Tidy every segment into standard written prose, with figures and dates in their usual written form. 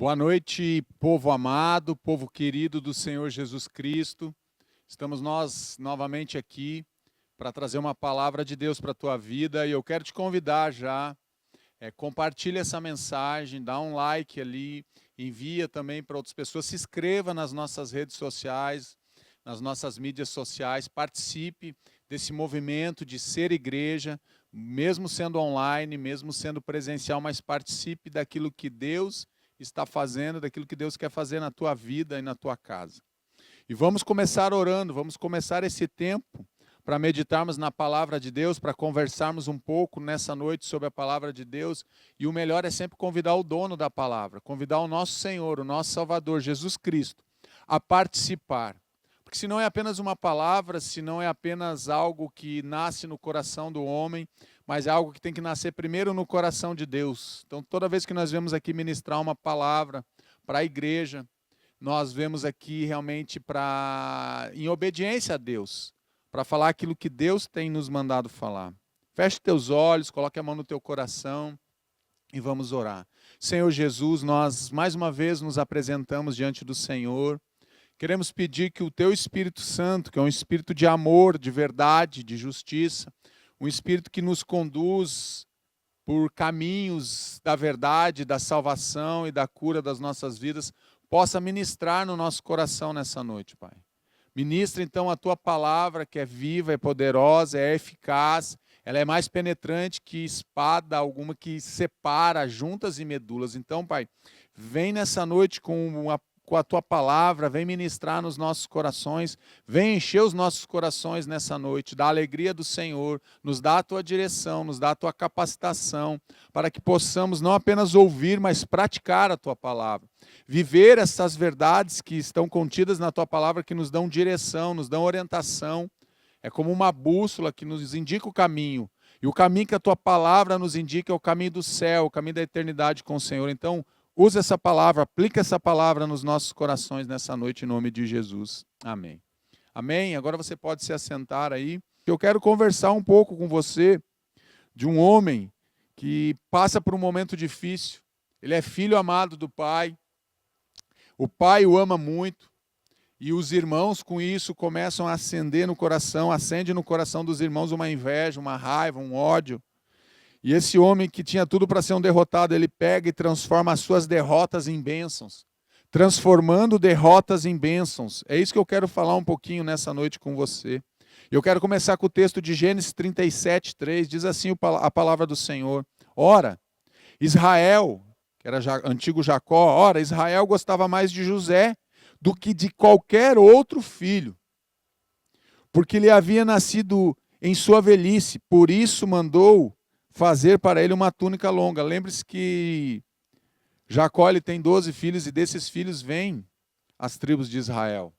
Boa noite, povo amado, povo querido do Senhor Jesus Cristo. Estamos nós novamente aqui para trazer uma palavra de Deus para a tua vida e eu quero te convidar já, compartilha essa mensagem, dá um like ali, envia também para outras pessoas, se inscreva nas nossas redes sociais, nas nossas mídias sociais, participe desse movimento de ser igreja, mesmo sendo online, mesmo sendo presencial, mas participe daquilo que Deus está fazendo, daquilo que Deus quer fazer na tua vida e na tua casa. E vamos começar orando, vamos começar esse tempo para meditarmos na palavra de Deus, para conversarmos um pouco nessa noite sobre a palavra de Deus. E o melhor é sempre convidar o dono da palavra, convidar o nosso Senhor, o nosso Salvador, Jesus Cristo, a participar. Porque se não é apenas uma palavra, se não é apenas algo que nasce no coração do homem, mas é algo que tem que nascer primeiro no coração de Deus. Então, toda vez que nós vemos aqui ministrar uma palavra para a igreja, nós vemos aqui realmente em obediência a Deus, para falar aquilo que Deus tem nos mandado falar. Feche teus olhos, coloque a mão no teu coração e vamos orar. Senhor Jesus, nós mais uma vez nos apresentamos diante do Senhor. Queremos pedir que o teu Espírito Santo, que é um espírito de amor, de verdade, de justiça, um espírito que nos conduz por caminhos da verdade, da salvação e da cura das nossas vidas, possa ministrar no nosso coração nessa noite, Pai. Ministra então a tua palavra, que é viva, é poderosa, é eficaz, ela é mais penetrante que espada alguma que separa juntas e medulas. Então, Pai, vem nessa noite com a tua palavra, vem ministrar nos nossos corações, vem encher os nossos corações nessa noite, da alegria do Senhor, nos dá a tua direção, nos dá a tua capacitação, para que possamos não apenas ouvir, mas praticar a tua palavra. Viver essas verdades que estão contidas na tua palavra, que nos dão direção, nos dão orientação, é como uma bússola que nos indica o caminho, e o caminho que a tua palavra nos indica é o caminho do céu, o caminho da eternidade com o Senhor. Então, usa essa palavra, aplica essa palavra nos nossos corações nessa noite, em nome de Jesus. Amém. Amém? Agora você pode se assentar aí. Eu quero conversar um pouco com você de um homem que passa por um momento difícil. Ele é filho amado do pai. O pai o ama muito. E os irmãos, com isso, começam a acende no coração dos irmãos uma inveja, uma raiva, um ódio. E esse homem que tinha tudo para ser um derrotado, ele pega e transforma as suas derrotas em bênçãos. Transformando derrotas em bênçãos. É isso que eu quero falar um pouquinho nessa noite com você. Eu quero começar com o texto de Gênesis 37:3. Diz assim a palavra do Senhor. Ora, Israel, que era antigo Jacó, ora, Israel gostava mais de José do que de qualquer outro filho, porque lhe havia nascido em sua velhice. Por isso mandou fazer para ele uma túnica longa. Lembre-se que Jacó ele tem 12 filhos e desses filhos vêm as tribos de Israel.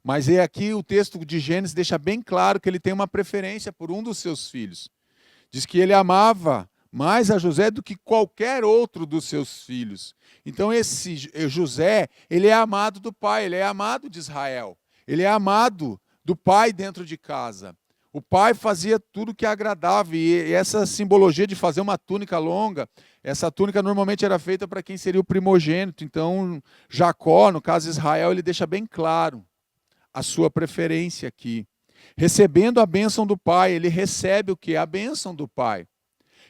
Mas aqui o texto de Gênesis deixa bem claro que ele tem uma preferência por um dos seus filhos. Diz que ele amava mais a José do que qualquer outro dos seus filhos. Então esse José, ele é amado do pai, ele é amado de Israel. Ele é amado do pai dentro de casa. O pai fazia tudo que agradava, e essa simbologia de fazer uma túnica longa, essa túnica normalmente era feita para quem seria o primogênito. Então, Jacó, no caso Israel, ele deixa bem claro a sua preferência aqui. Recebendo a bênção do pai, ele recebe o que? A bênção do pai.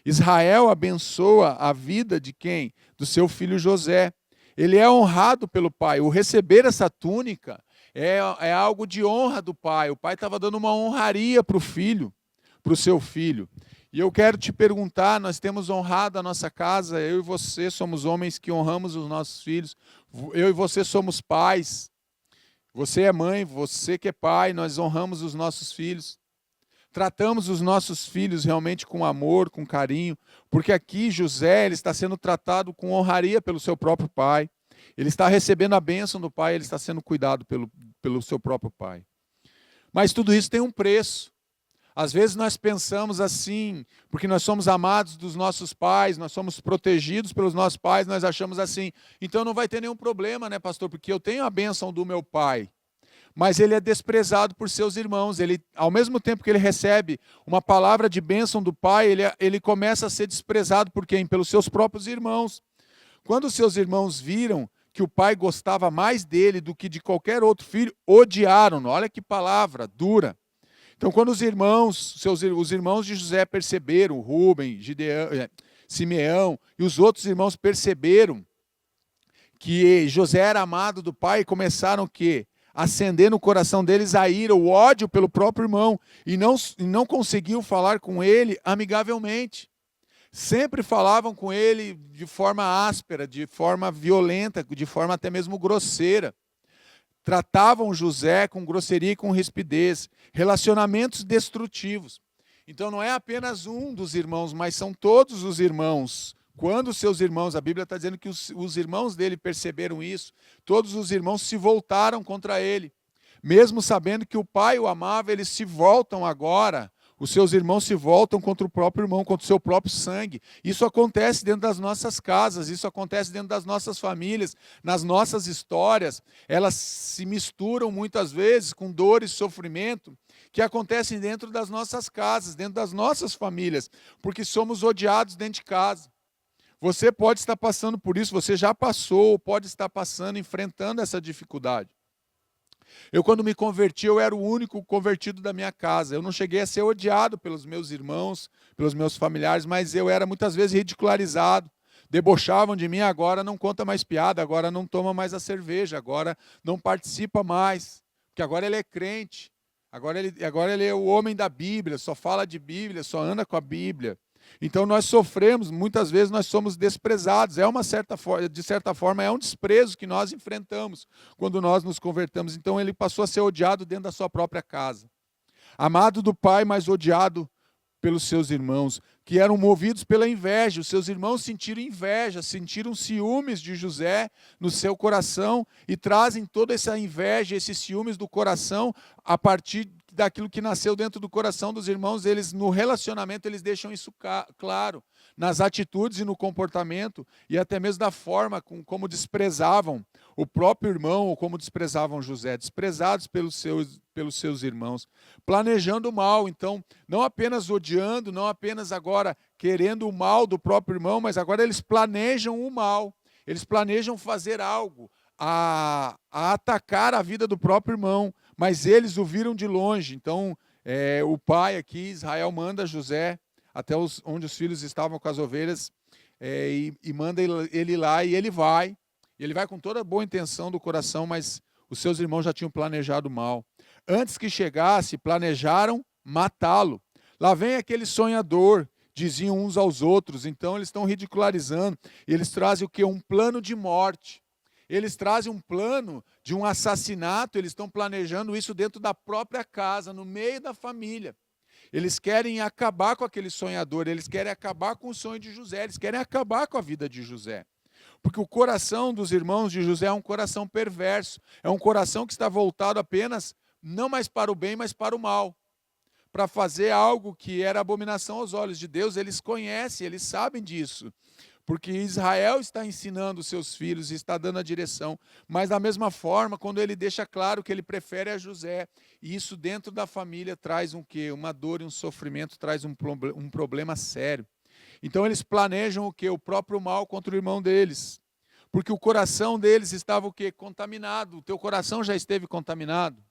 Israel abençoa a vida de quem? Do seu filho José. Ele é honrado pelo pai. O receber essa túnica é algo de honra do pai. O pai estava dando uma honraria para o filho, para o seu filho. E eu quero te perguntar, nós temos honrado a nossa casa, eu e você somos homens que honramos os nossos filhos, eu e você somos pais, você é mãe, você que é pai, nós honramos os nossos filhos. Tratamos os nossos filhos realmente com amor, com carinho, porque aqui José ele está sendo tratado com honraria pelo seu próprio pai. Ele está recebendo a bênção do pai, ele está sendo cuidado pelo seu próprio pai. Mas tudo isso tem um preço. Às vezes nós pensamos assim, porque nós somos amados dos nossos pais, nós somos protegidos pelos nossos pais, nós achamos assim, então não vai ter nenhum problema, né, pastor, porque eu tenho a bênção do meu pai. Mas ele é desprezado por seus irmãos. Ele, ao mesmo tempo que ele recebe uma palavra de bênção do pai, ele começa a ser desprezado por quem? Pelos seus próprios irmãos. Quando seus irmãos viram que o pai gostava mais dele do que de qualquer outro filho, odiaram-no. Olha que palavra dura. Então, quando os irmãos de José perceberam, Rúben, Simeão e os outros irmãos perceberam que José era amado do pai, começaram que acender no coração deles a ira, o ódio pelo próprio irmão, e não conseguiam falar com ele amigavelmente. Sempre falavam com ele de forma áspera, de forma violenta, de forma até mesmo grosseira. Tratavam José com grosseria e com rispidez, relacionamentos destrutivos. Então não é apenas um dos irmãos, mas são todos os irmãos. Quando seus irmãos, a Bíblia está dizendo que os irmãos dele perceberam isso, todos os irmãos se voltaram contra ele. Mesmo sabendo que o pai o amava, eles se voltam agora. Os seus irmãos se voltam contra o próprio irmão, contra o seu próprio sangue. Isso acontece dentro das nossas casas, isso acontece dentro das nossas famílias, nas nossas histórias. Elas se misturam muitas vezes com dor e sofrimento que acontecem dentro das nossas casas, dentro das nossas famílias, porque somos odiados dentro de casa. Você pode estar passando por isso, você já passou, pode estar passando, enfrentando essa dificuldade. Eu, quando me converti, eu era o único convertido da minha casa. Eu não cheguei a ser odiado pelos meus irmãos, pelos meus familiares, mas eu era muitas vezes ridicularizado. Debochavam de mim, agora não conta mais piada, agora não toma mais a cerveja, agora não participa mais, porque agora ele é crente, agora ele é o homem da Bíblia, só fala de Bíblia, só anda com a Bíblia. Então nós sofremos, muitas vezes nós somos desprezados, de certa forma é um desprezo que nós enfrentamos quando nós nos convertemos. Então ele passou a ser odiado dentro da sua própria casa. Amado do pai, mas odiado pelos seus irmãos, que eram movidos pela inveja. Os seus irmãos sentiram inveja, sentiram ciúmes de José no seu coração e trazem toda essa inveja, esses ciúmes do coração a partir daquilo que nasceu dentro do coração dos irmãos. Eles, no relacionamento, eles deixam isso claro, nas atitudes e no comportamento, e até mesmo da forma como desprezavam o próprio irmão, ou como desprezavam José, desprezados pelos seus irmãos, planejando o mal. Então, não apenas odiando, não apenas agora querendo o mal do próprio irmão, mas agora eles planejam o mal, eles planejam fazer algo, a atacar a vida do próprio irmão, mas eles o viram de longe. Então, o pai aqui, Israel, manda José até onde os filhos estavam com as ovelhas, e manda ele lá, e ele vai com toda a boa intenção do coração, mas os seus irmãos já tinham planejado mal. Antes que chegasse, planejaram matá-lo. Lá vem aquele sonhador, diziam uns aos outros. Então eles estão ridicularizando, eles trazem o quê? Um plano de morte. Eles trazem um plano de um assassinato, eles estão planejando isso dentro da própria casa, no meio da família. Eles querem acabar com aquele sonhador, eles querem acabar com o sonho de José, eles querem acabar com a vida de José. Porque o coração dos irmãos de José é um coração perverso, é um coração que está voltado apenas, não mais para o bem, mas para o mal. Para fazer algo que era abominação aos olhos de Deus. Eles conhecem, eles sabem disso. Porque Israel está ensinando os seus filhos e está dando a direção. Mas da mesma forma, quando ele deixa claro que ele prefere a José, e isso dentro da família traz um quê? Uma dor e um sofrimento, traz um problema sério. Então eles planejam o quê? O próprio mal contra o irmão deles. Porque o coração deles estava o quê? Contaminado. O teu coração já esteve contaminado.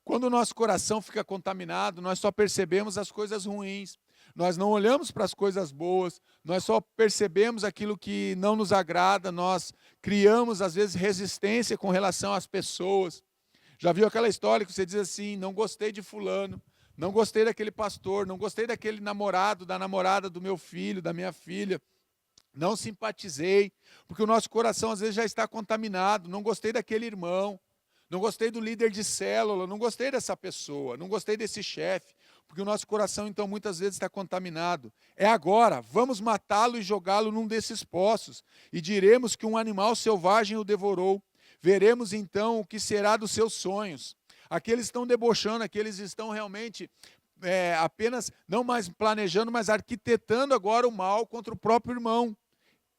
Quando o nosso coração fica contaminado, nós só percebemos as coisas ruins. Nós não olhamos para as coisas boas, nós só percebemos aquilo que não nos agrada, nós criamos, às vezes, resistência com relação às pessoas. Já viu aquela história que você diz assim: não gostei de fulano, não gostei daquele pastor, não gostei daquele namorado, da namorada do meu filho, da minha filha, não simpatizei, porque o nosso coração às vezes já está contaminado, não gostei daquele irmão, não gostei do líder de célula, não gostei dessa pessoa, não gostei desse chefe, porque o nosso coração, então, muitas vezes está contaminado. É agora, vamos matá-lo e jogá-lo num desses poços, e diremos que um animal selvagem o devorou. Veremos, então, o que será dos seus sonhos. Aqueles estão debochando, aqueles estão realmente apenas, não mais planejando, mas arquitetando agora o mal contra o próprio irmão.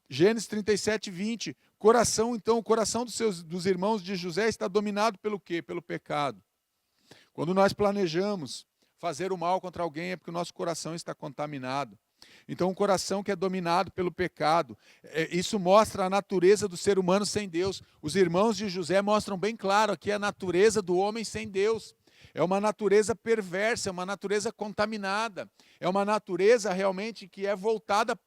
Gênesis 37, 20. O coração dos irmãos de José está dominado pelo quê? Pelo pecado. Quando nós planejamos fazer o mal contra alguém, é porque o nosso coração está contaminado. Então, um coração que é dominado pelo pecado. Isso mostra a natureza do ser humano sem Deus. Os irmãos de José mostram bem claro aqui a natureza do homem sem Deus. É uma natureza perversa, é uma natureza contaminada. É uma natureza realmente que é voltada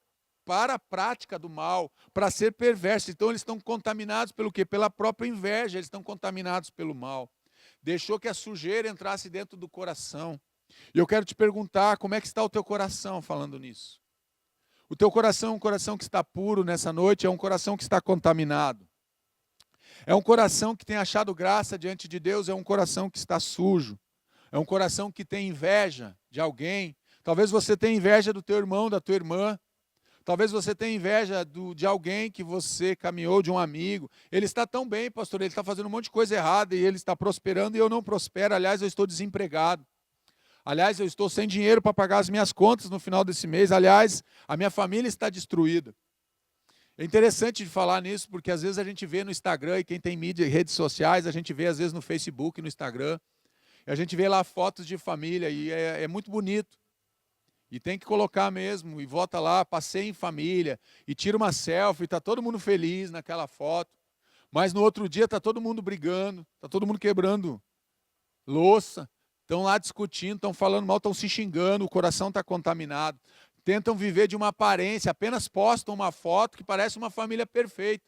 para a prática do mal, para ser perversa. Então, eles estão contaminados pelo quê? Pela própria inveja, eles estão contaminados pelo mal. Deixou que a sujeira entrasse dentro do coração. E eu quero te perguntar, como é que está o teu coração falando nisso? O teu coração é um coração que está puro nessa noite, é um coração que está contaminado. É um coração que tem achado graça diante de Deus, é um coração que está sujo. É um coração que tem inveja de alguém. Talvez você tenha inveja do teu irmão, da tua irmã. Talvez você tenha inveja de alguém que você caminhou, de um amigo. Ele está tão bem, pastor, ele está fazendo um monte de coisa errada e ele está prosperando e eu não prospero. Aliás, eu estou desempregado. Aliás, eu estou sem dinheiro para pagar as minhas contas no final desse mês. Aliás, a minha família está destruída. É interessante de falar nisso, porque às vezes a gente vê no Instagram, e quem tem mídia e redes sociais, a gente vê às vezes no Facebook, no Instagram, e a gente vê lá fotos de família, e é muito bonito. E tem que colocar mesmo, e volta lá, passeia em família, e tira uma selfie, está todo mundo feliz naquela foto. Mas no outro dia está todo mundo brigando, está todo mundo quebrando louça. Estão lá discutindo, estão falando mal, estão se xingando, o coração está contaminado. Tentam viver de uma aparência, apenas postam uma foto que parece uma família perfeita.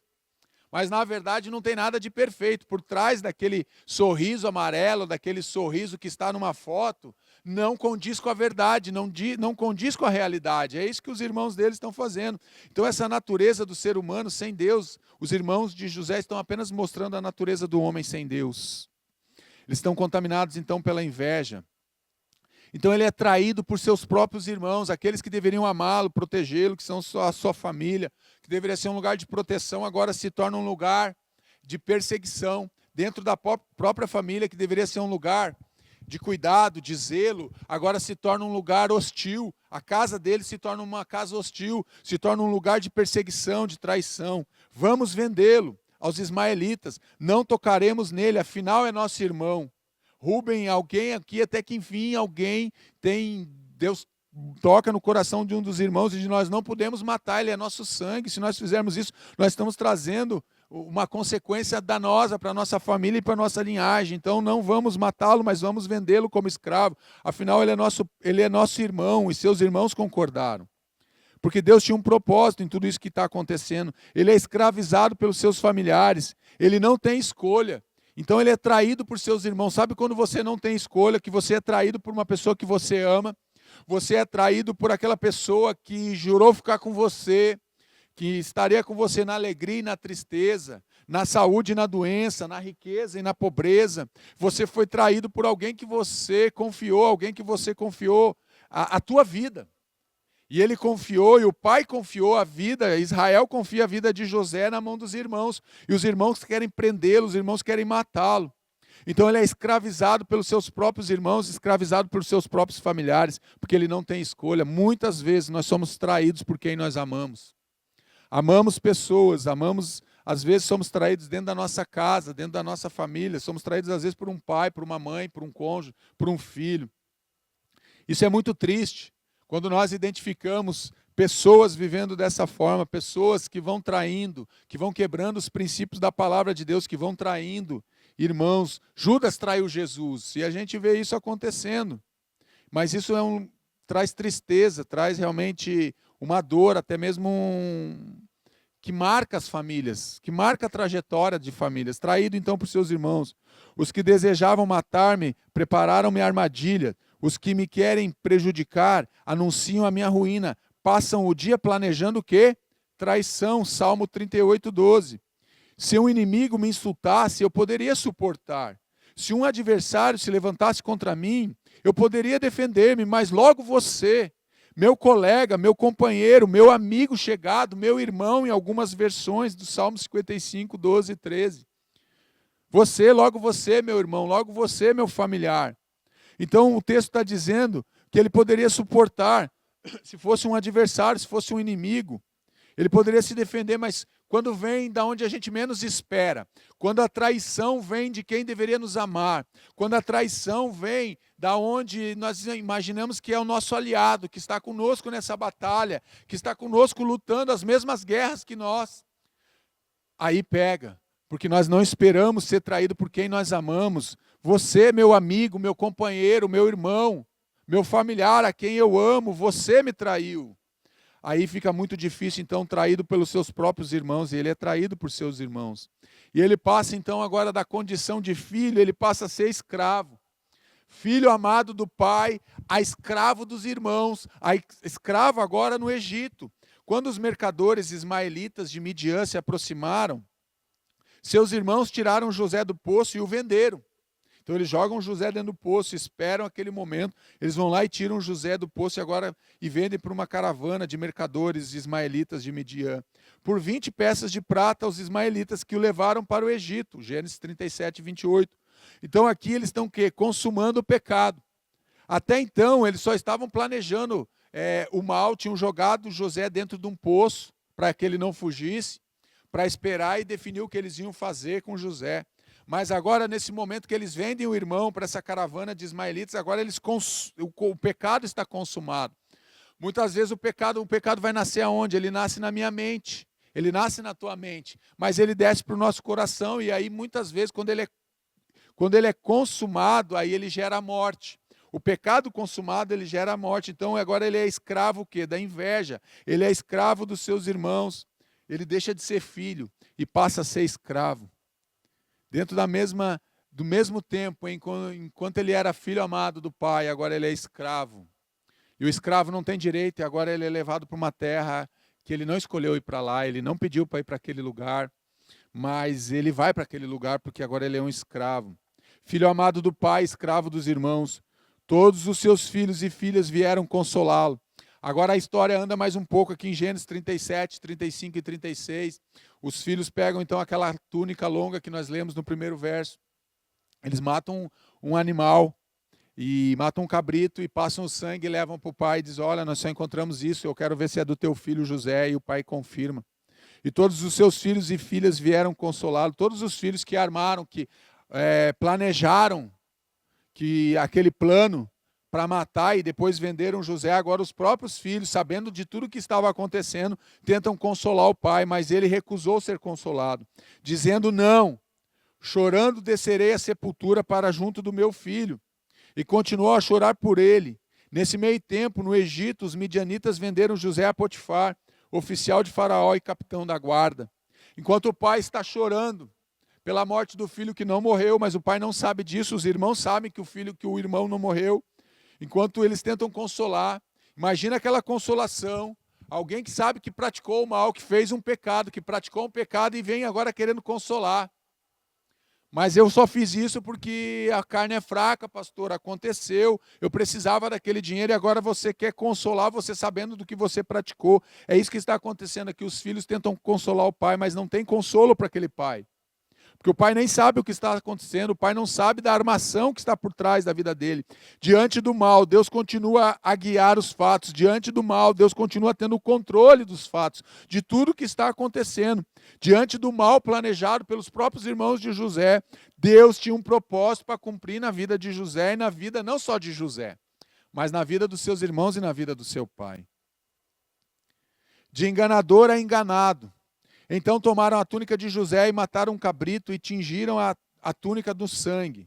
Mas, na verdade, não tem nada de perfeito. Por trás daquele sorriso amarelo, daquele sorriso que está numa foto, não condiz com a verdade, não condiz com a realidade. É isso que os irmãos deles estão fazendo. Então, essa natureza do ser humano sem Deus, os irmãos de José estão apenas mostrando a natureza do homem sem Deus. Eles estão contaminados, então, pela inveja. Então, ele é traído por seus próprios irmãos, aqueles que deveriam amá-lo, protegê-lo, que são a sua família, que deveria ser um lugar de proteção, agora se torna um lugar de perseguição. Dentro da própria família, que deveria ser um lugar de cuidado, de zelo, agora se torna um lugar hostil. A casa dele se torna uma casa hostil, se torna um lugar de perseguição, de traição. Vamos vendê-lo aos ismaelitas, não tocaremos nele, afinal é nosso irmão. Rubem, alguém aqui, até que enfim alguém tem, Deus toca no coração de um dos irmãos e de nós não podemos matar, ele é nosso sangue. Se nós fizermos isso, nós estamos trazendo uma consequência danosa para a nossa família e para a nossa linhagem. Então não vamos matá-lo, mas vamos vendê-lo como escravo. Afinal, ele é nosso irmão, e seus irmãos concordaram. Porque Deus tinha um propósito em tudo isso que está acontecendo. Ele é escravizado pelos seus familiares. Ele não tem escolha. Então ele é traído por seus irmãos. Sabe quando você não tem escolha, que você é traído por uma pessoa que você ama? Você é traído por aquela pessoa que jurou ficar com você, que estaria com você na alegria e na tristeza, na saúde e na doença, na riqueza e na pobreza. Você foi traído por alguém que você confiou, a tua vida. E ele confiou, e o pai confiou a vida, Israel confia a vida de José na mão dos irmãos, e os irmãos querem prendê-lo, os irmãos querem matá-lo. Então ele é escravizado pelos seus próprios irmãos, escravizado pelos seus próprios familiares, porque ele não tem escolha. Muitas vezes nós somos traídos por quem nós amamos. Amamos pessoas, às vezes somos traídos dentro da nossa casa, dentro da nossa família, somos traídos às vezes por um pai, por uma mãe, por um cônjuge, por um filho. Isso é muito triste. Quando nós identificamos pessoas vivendo dessa forma, pessoas que vão traindo, que vão quebrando os princípios da palavra de Deus, que vão traindo irmãos. Judas traiu Jesus, e a gente vê isso acontecendo. Mas isso traz tristeza, traz realmente uma dor, até mesmo que marca as famílias, que marca a trajetória de famílias. Traído então por seus irmãos. Os que desejavam matar-me prepararam-me armadilha. Os que me querem prejudicar anunciam a minha ruína. Passam o dia planejando o quê? Traição, Salmo 38:12. Se um inimigo me insultasse, eu poderia suportar. Se um adversário se levantasse contra mim, eu poderia defender-me, mas logo você, meu colega, meu companheiro, meu amigo chegado, meu irmão, em algumas versões do Salmo 55:12 e 13. Logo você, meu irmão, logo você, meu familiar. Então o texto está dizendo que ele poderia suportar, se fosse um adversário, se fosse um inimigo. Ele poderia se defender, mas quando vem da onde a gente menos espera, quando a traição vem de quem deveria nos amar, quando a traição vem da onde nós imaginamos que é o nosso aliado, que está conosco nessa batalha, que está conosco lutando as mesmas guerras que nós, aí pega, porque nós não esperamos ser traído por quem nós amamos. Você, meu amigo, meu companheiro, meu irmão, meu familiar, a quem eu amo, você me traiu. Aí fica muito difícil, então, traído pelos seus próprios irmãos, e ele é traído por seus irmãos. E ele passa, então, agora da condição de filho, ele passa a ser escravo. Filho amado do pai, a escravo dos irmãos, a escravo agora no Egito. Quando os mercadores ismaelitas de Midian se aproximaram, seus irmãos tiraram José do poço e o venderam. Então eles jogam José dentro do poço, esperam aquele momento, eles vão lá e tiram José do poço e vendem para uma caravana de mercadores ismaelitas de Midian. Por 20 peças de prata os ismaelitas que o levaram para o Egito, Gênesis 37, 28. Então aqui eles estão o quê? Consumando o pecado. Até então eles só estavam planejando o mal, tinham jogado José dentro de um poço para que ele não fugisse, para esperar e definir o que eles iam fazer com José. Mas agora, nesse momento que eles vendem o irmão para essa caravana de ismaelitas, agora o pecado está consumado. Muitas vezes o pecado vai nascer aonde? Ele nasce na minha mente, ele nasce na tua mente, mas ele desce para o nosso coração, e aí muitas vezes, quando ele é consumado, aí ele gera a morte. O pecado consumado, ele gera a morte. Então agora ele é escravo o quê? Da inveja. Ele é escravo dos seus irmãos. Ele deixa de ser filho e passa a ser escravo. Dentro do mesmo tempo, enquanto ele era filho amado do pai, agora ele é escravo. E o escravo não tem direito, e agora ele é levado para uma terra que ele não escolheu ir para lá, ele não pediu para ir para aquele lugar, mas ele vai para aquele lugar porque agora ele é um escravo. Filho amado do pai, escravo dos irmãos, todos os seus filhos e filhas vieram consolá-lo. Agora a história anda mais um pouco aqui em Gênesis 37, 35 e 36. Os filhos pegam então aquela túnica longa que nós lemos no primeiro verso. Eles matam um animal, e matam um cabrito e passam o sangue e levam para o pai e dizem: olha, nós só encontramos isso, eu quero ver se é do teu filho José, e o pai confirma. E todos os seus filhos e filhas vieram consolá-lo, todos os filhos que armaram, que planejaram aquele plano para matar e depois venderam José, agora os próprios filhos, sabendo de tudo que estava acontecendo, tentam consolar o pai, mas ele recusou ser consolado, dizendo: não, chorando descerei à sepultura para junto do meu filho. E continuou a chorar por ele. Nesse meio tempo, no Egito, os midianitas venderam José a Potifar, oficial de Faraó e capitão da guarda. Enquanto o pai está chorando pela morte do filho que não morreu, mas o pai não sabe disso, os irmãos sabem que o irmão não morreu. Enquanto eles tentam consolar, imagina aquela consolação, alguém que sabe que praticou o mal, que fez um pecado, que praticou um pecado e vem agora querendo consolar. Mas eu só fiz isso porque a carne é fraca, pastor, aconteceu, eu precisava daquele dinheiro e agora você quer consolar você sabendo do que você praticou. É isso que está acontecendo aqui, os filhos tentam consolar o pai, mas não tem consolo para aquele pai. Porque o pai nem sabe o que está acontecendo, o pai não sabe da armação que está por trás da vida dele. Diante do mal, Deus continua a guiar os fatos. Diante do mal, Deus continua tendo o controle dos fatos, de tudo que está acontecendo. Diante do mal planejado pelos próprios irmãos de José, Deus tinha um propósito para cumprir na vida de José e na vida não só de José, mas na vida dos seus irmãos e na vida do seu pai. De enganador a enganado. Então tomaram a túnica de José e mataram um cabrito e tingiram a túnica do sangue.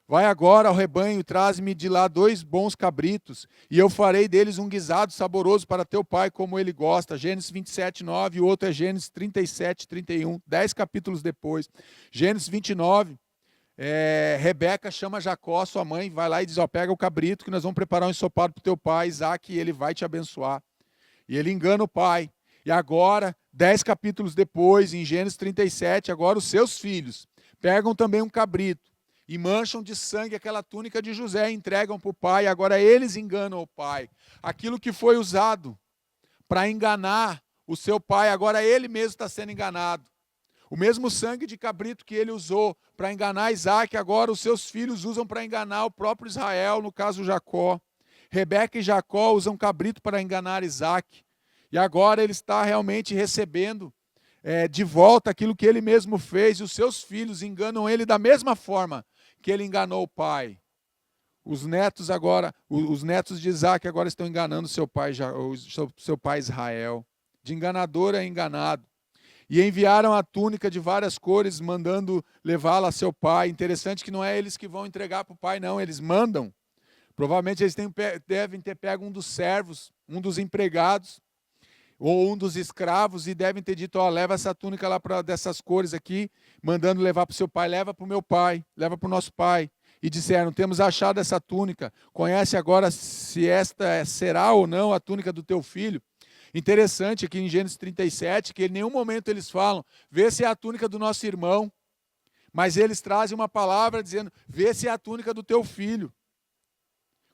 Vai agora ao rebanho e traze-me de lá 2 bons cabritos, e eu farei deles um guisado saboroso para teu pai, como ele gosta. Gênesis 27, 9, e o outro é Gênesis 37, 31, 10 capítulos depois. Gênesis 29, Rebeca chama Jacó, sua mãe, vai lá e diz: pega o cabrito que nós vamos preparar um ensopado para o teu pai, Isaac, e ele vai te abençoar. E ele engana o pai. E agora, 10 capítulos depois, em Gênesis 37, agora os seus filhos pegam também um cabrito e mancham de sangue aquela túnica de José e entregam para o pai. Agora eles enganam o pai. Aquilo que foi usado para enganar o seu pai, agora ele mesmo está sendo enganado. O mesmo sangue de cabrito que ele usou para enganar Isaac, agora os seus filhos usam para enganar o próprio Israel, no caso Jacó. Rebeca e Jacó usam cabrito para enganar Isaac. E agora ele está realmente recebendo de volta aquilo que ele mesmo fez. E os seus filhos enganam ele da mesma forma que ele enganou o pai. Os netos agora, os netos de Isaac agora estão enganando seu pai Israel. De enganador a enganado. E enviaram a túnica de várias cores, mandando levá-la a seu pai. Interessante que não é eles que vão entregar para o pai, não, eles mandam. Provavelmente eles devem ter pego um dos servos, um dos empregados, ou um dos escravos, e devem ter dito, leva essa túnica lá dessas cores aqui, mandando levar para o seu pai, leva para o meu pai, leva para o nosso pai. E disseram, temos achado essa túnica, conhece agora se esta será ou não a túnica do teu filho. Interessante aqui em Gênesis 37, que em nenhum momento eles falam, vê se é a túnica do nosso irmão, mas eles trazem uma palavra dizendo, vê se é a túnica do teu filho.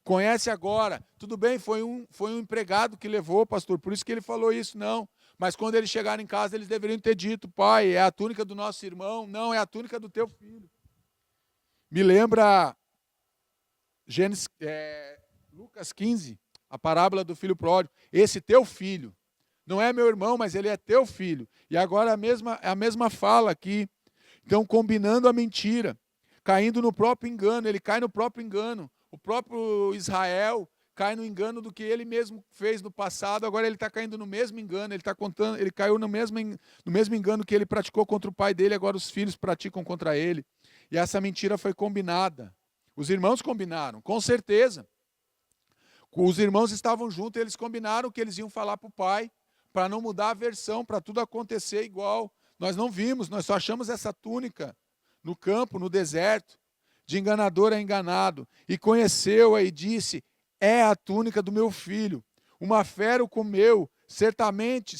Conhece agora. Tudo bem, foi um empregado que levou, pastor, por isso que ele falou isso, não. Mas quando eles chegaram em casa, eles deveriam ter dito, pai, é a túnica do nosso irmão, não, é a túnica do teu filho. Me lembra Lucas 15, a parábola do filho pródigo. Esse teu filho, não é meu irmão, mas ele é teu filho. E agora a mesma fala aqui. Então, combinando a mentira, caindo no próprio engano, ele cai no próprio engano. O próprio Israel cai no engano do que ele mesmo fez no passado, agora ele está caindo no mesmo engano, ele caiu no mesmo engano que ele praticou contra o pai dele, agora os filhos praticam contra ele. E essa mentira foi combinada. Os irmãos combinaram, com certeza. Os irmãos estavam juntos e eles combinaram que eles iam falar para o pai, para não mudar a versão, para tudo acontecer igual. Nós não vimos, nós só achamos essa túnica no campo, no deserto, de enganador a enganado. E conheceu-a e disse, é a túnica do meu filho. Uma fera o comeu, certamente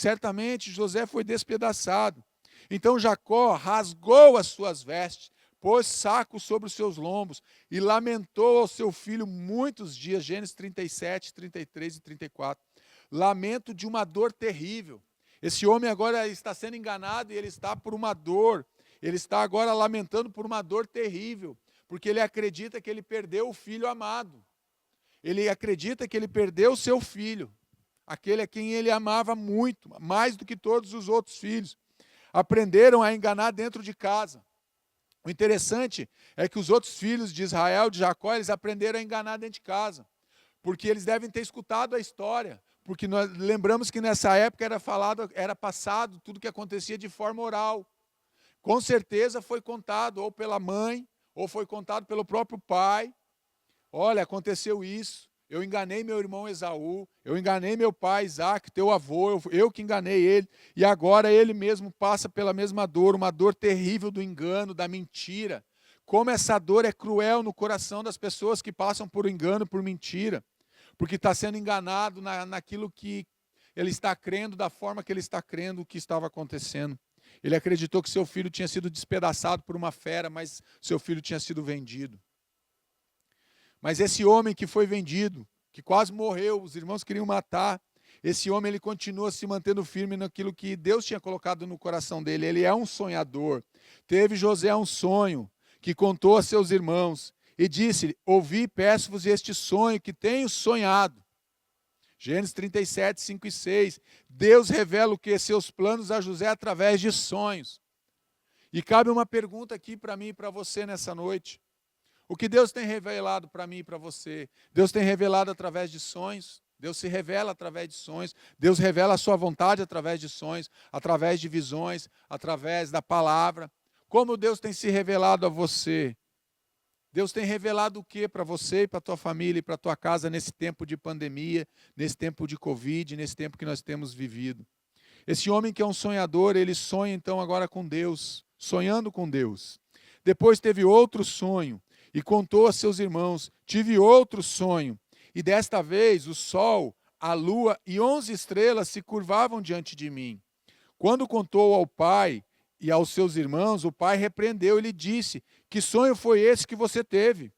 José foi despedaçado. Então Jacó rasgou as suas vestes, pôs saco sobre os seus lombos e lamentou ao seu filho muitos dias. Gênesis 37, 33 e 34. Lamento de uma dor terrível. Esse homem agora está sendo enganado e ele está por uma dor. Ele está agora lamentando por uma dor terrível, porque ele acredita que ele perdeu o filho amado. Ele acredita que ele perdeu o seu filho, aquele a quem ele amava muito, mais do que todos os outros filhos. Aprenderam a enganar dentro de casa. O interessante é que os outros filhos de Israel, de Jacó, eles aprenderam a enganar dentro de casa, porque eles devem ter escutado a história, porque nós lembramos que nessa época era passado tudo que acontecia de forma oral. Com certeza foi contado ou pela mãe, ou foi contado pelo próprio pai. Olha, aconteceu isso, eu enganei meu irmão Esaú, eu enganei meu pai Isaac, teu avô, eu que enganei ele, e agora ele mesmo passa pela mesma dor, uma dor terrível do engano, da mentira. Como essa dor é cruel no coração das pessoas que passam por engano, por mentira, porque está sendo enganado naquilo que ele está crendo, da forma que ele está crendo o que estava acontecendo. Ele acreditou que seu filho tinha sido despedaçado por uma fera, mas seu filho tinha sido vendido. Mas esse homem que foi vendido, que quase morreu, os irmãos queriam matar, esse homem ele continua se mantendo firme naquilo que Deus tinha colocado no coração dele. Ele é um sonhador. Teve José um sonho que contou a seus irmãos e disse, ouvi, peço-vos este sonho que tenho sonhado. Gênesis 37, 5 e 6. Deus revela o que? Seus planos a José através de sonhos. E cabe uma pergunta aqui para mim e para você nessa noite. O que Deus tem revelado para mim e para você? Deus tem revelado através de sonhos. Deus se revela através de sonhos. Deus revela a sua vontade através de sonhos, através de visões, através da palavra. Como Deus tem se revelado a você? Deus tem revelado o que para você e para a tua família e para a tua casa nesse tempo de pandemia, nesse tempo de Covid, nesse tempo que nós temos vivido? Esse homem que é um sonhador, ele sonha então agora com Deus, sonhando com Deus. Depois teve outro sonho e contou a seus irmãos, tive outro sonho, e desta vez o sol, a lua e 11 estrelas se curvavam diante de mim. Quando contou ao pai e aos seus irmãos, o pai repreendeu e lhe disse, que sonho foi esse que você teve?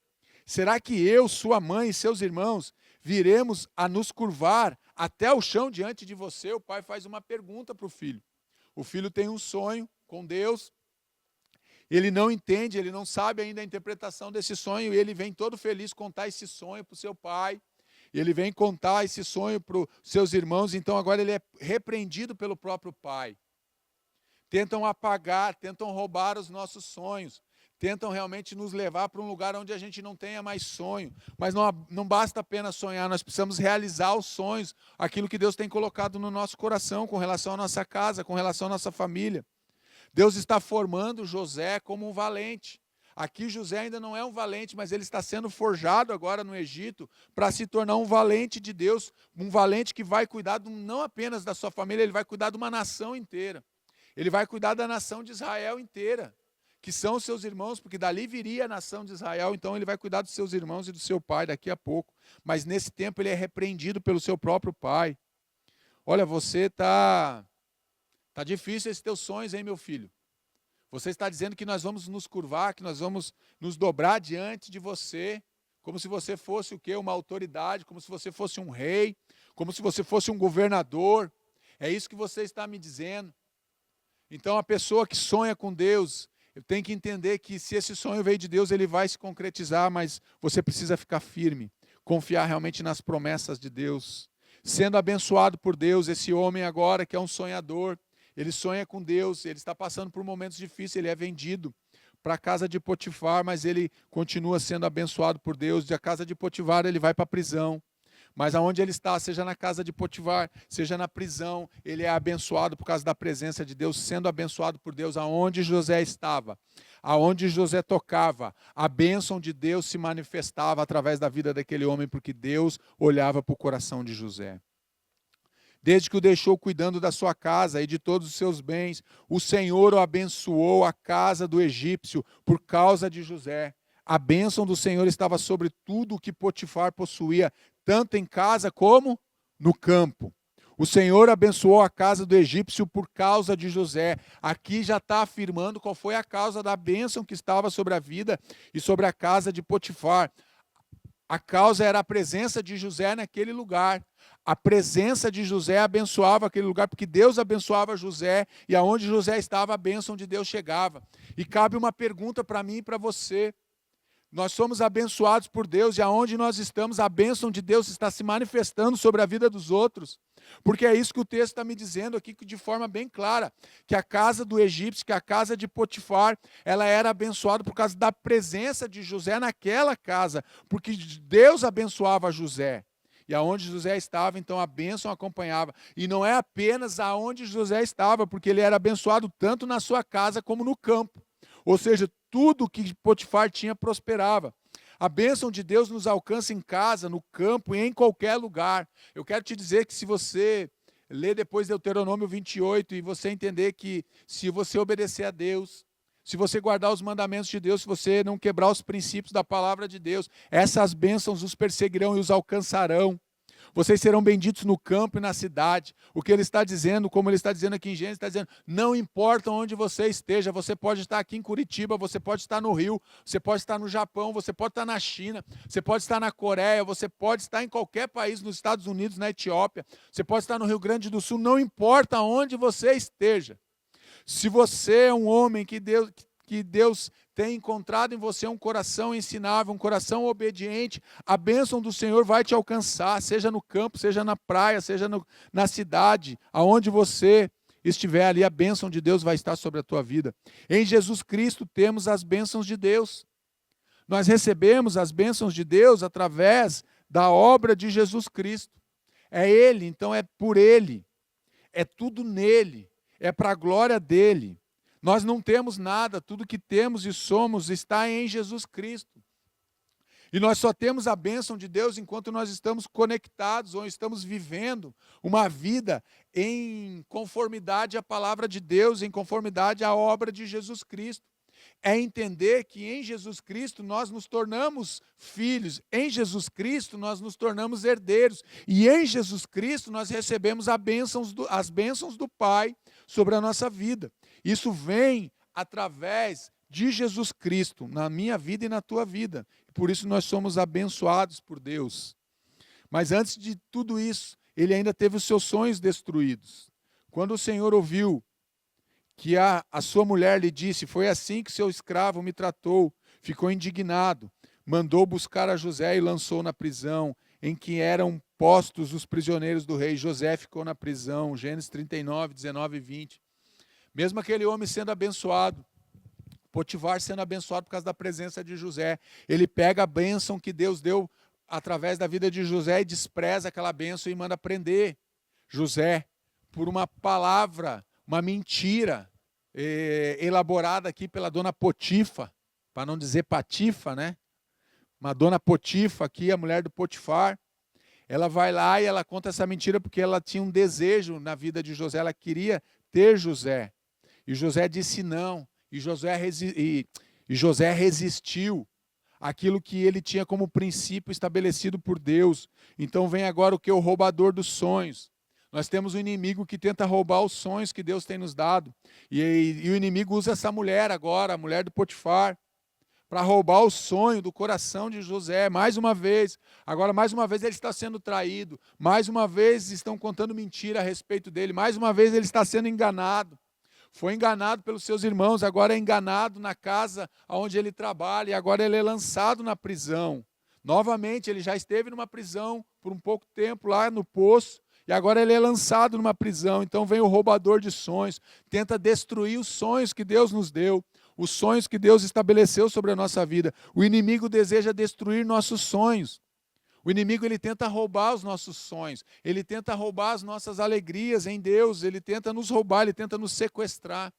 Será que eu, sua mãe e seus irmãos, viremos a nos curvar até o chão diante de você? O pai faz uma pergunta para o filho. O filho tem um sonho com Deus, ele não entende, ele não sabe ainda a interpretação desse sonho, e ele vem todo feliz contar esse sonho para o seu pai. E ele vem contar esse sonho para os seus irmãos, então agora ele é repreendido pelo próprio pai. Tentam apagar, tentam roubar os nossos sonhos, tentam realmente nos levar para um lugar onde a gente não tenha mais sonho. Mas não basta apenas sonhar, nós precisamos realizar os sonhos, aquilo que Deus tem colocado no nosso coração, com relação à nossa casa, com relação à nossa família. Deus está formando José como um valente. Aqui José ainda não é um valente, mas ele está sendo forjado agora no Egito para se tornar um valente de Deus, um valente que vai cuidar não apenas da sua família, ele vai cuidar de uma nação inteira. Ele vai cuidar da nação de Israel inteira, que são os seus irmãos, porque dali viria a nação de Israel, então ele vai cuidar dos seus irmãos e do seu pai daqui a pouco. Mas nesse tempo ele é repreendido pelo seu próprio pai. Olha, você tá difícil esses teus sonhos, hein, meu filho? Você está dizendo que nós vamos nos curvar, que nós vamos nos dobrar diante de você, como se você fosse o quê? Uma autoridade, como se você fosse um rei, como se você fosse um governador. É isso que você está me dizendo. Então a pessoa que sonha com Deus, tem que entender que se esse sonho veio de Deus, ele vai se concretizar, mas você precisa ficar firme, confiar realmente nas promessas de Deus. Sendo abençoado por Deus, esse homem agora que é um sonhador, ele sonha com Deus, ele está passando por momentos difíceis, ele é vendido para a casa de Potifar, mas ele continua sendo abençoado por Deus. Da casa de Potifar ele vai para a prisão, mas aonde ele está, seja na casa de Potifar, seja na prisão, ele é abençoado por causa da presença de Deus, sendo abençoado por Deus. Aonde José estava, aonde José tocava, a bênção de Deus se manifestava através da vida daquele homem, porque Deus olhava para o coração de José. Desde que o deixou cuidando da sua casa e de todos os seus bens, o Senhor o abençoou a casa do egípcio por causa de José. A bênção do Senhor estava sobre tudo o que Potifar possuía, tanto em casa como no campo. O Senhor abençoou a casa do egípcio por causa de José. Aqui já está afirmando qual foi a causa da bênção que estava sobre a vida e sobre a casa de Potifar. A causa era a presença de José naquele lugar. A presença de José abençoava aquele lugar, porque Deus abençoava José, e aonde José estava, a bênção de Deus chegava. E cabe uma pergunta para mim e para você. Nós somos abençoados por Deus, e aonde nós estamos, a bênção de Deus está se manifestando sobre a vida dos outros. Porque é isso que o texto está me dizendo aqui de forma bem clara, que a casa do egípcio, que a casa de Potifar, ela era abençoada por causa da presença de José naquela casa, porque Deus abençoava José. E aonde José estava, então a bênção acompanhava. E não é apenas aonde José estava, porque ele era abençoado tanto na sua casa como no campo. Ou seja, tudo que Potifar tinha prosperava. A bênção de Deus nos alcança em casa, no campo e em qualquer lugar. Eu quero te dizer que se você ler depois Deuteronômio 28 e você entender que se você obedecer a Deus, se você guardar os mandamentos de Deus, se você não quebrar os princípios da palavra de Deus, essas bênçãos os perseguirão e os alcançarão. Vocês serão benditos no campo e na cidade. O que ele está dizendo, como ele está dizendo aqui em Gênesis, está dizendo, não importa onde você esteja, você pode estar aqui em Curitiba, você pode estar no Rio, você pode estar no Japão, você pode estar na China, você pode estar na Coreia, você pode estar em qualquer país, nos Estados Unidos, na Etiópia, você pode estar no Rio Grande do Sul, não importa onde você esteja. Se você é um homem que Deus tem encontrado em você um coração ensinável, um coração obediente, a bênção do Senhor vai te alcançar, seja no campo, seja na praia, seja na cidade, aonde você estiver ali, a bênção de Deus vai estar sobre a tua vida. Em Jesus Cristo temos as bênçãos de Deus. Nós recebemos as bênçãos de Deus através da obra de Jesus Cristo. É Ele, então é por Ele, é tudo nele, é para a glória dele. Nós não temos nada, tudo que temos e somos está em Jesus Cristo. E nós só temos a bênção de Deus enquanto nós estamos conectados ou estamos vivendo uma vida em conformidade à palavra de Deus, em conformidade à obra de Jesus Cristo. É entender que em Jesus Cristo nós nos tornamos filhos, em Jesus Cristo nós nos tornamos herdeiros, e em Jesus Cristo nós recebemos as bênçãos do Pai sobre a nossa vida. Isso vem através de Jesus Cristo, na minha vida e na tua vida. Por isso nós somos abençoados por Deus. Mas antes de tudo isso, ele ainda teve os seus sonhos destruídos. Quando o Senhor ouviu que a sua mulher lhe disse, foi assim que seu escravo me tratou, ficou indignado, mandou buscar a José e lançou na prisão. em que eram postos os prisioneiros do rei. José ficou na prisão, Gênesis 39, 19 e 20. Mesmo aquele homem sendo abençoado, Potifar sendo abençoado por causa da presença de José, ele pega a bênção que Deus deu através da vida de José e despreza aquela bênção e manda prender José por uma palavra, uma mentira elaborada aqui pela dona Potifa, para não dizer Patifa, né? Uma dona Potifa aqui, a mulher do Potifar. Ela vai lá e ela conta essa mentira porque ela tinha um desejo na vida de José, ela queria ter José. E José disse não, e José resistiu àquilo que ele tinha como princípio estabelecido por Deus. Então vem agora o que? O roubador dos sonhos. Nós temos um inimigo que tenta roubar os sonhos que Deus tem nos dado. E o inimigo usa essa mulher agora, a mulher do Potifar, para roubar o sonho do coração de José, mais uma vez. Agora, mais uma vez, ele está sendo traído. Mais uma vez, estão contando mentira a respeito dele. Mais uma vez, ele está sendo enganado. Foi enganado pelos seus irmãos, agora é enganado na casa onde ele trabalha, e agora ele é lançado na prisão. Novamente, ele já esteve numa prisão por um pouco tempo lá no poço, e agora ele é lançado numa prisão. Então vem o roubador de sonhos, tenta destruir os sonhos que Deus nos deu, os sonhos que Deus estabeleceu sobre a nossa vida. O inimigo deseja destruir nossos sonhos. O inimigo, ele tenta roubar os nossos sonhos, ele tenta roubar as nossas alegrias em Deus, ele tenta nos roubar, ele tenta nos sequestrar,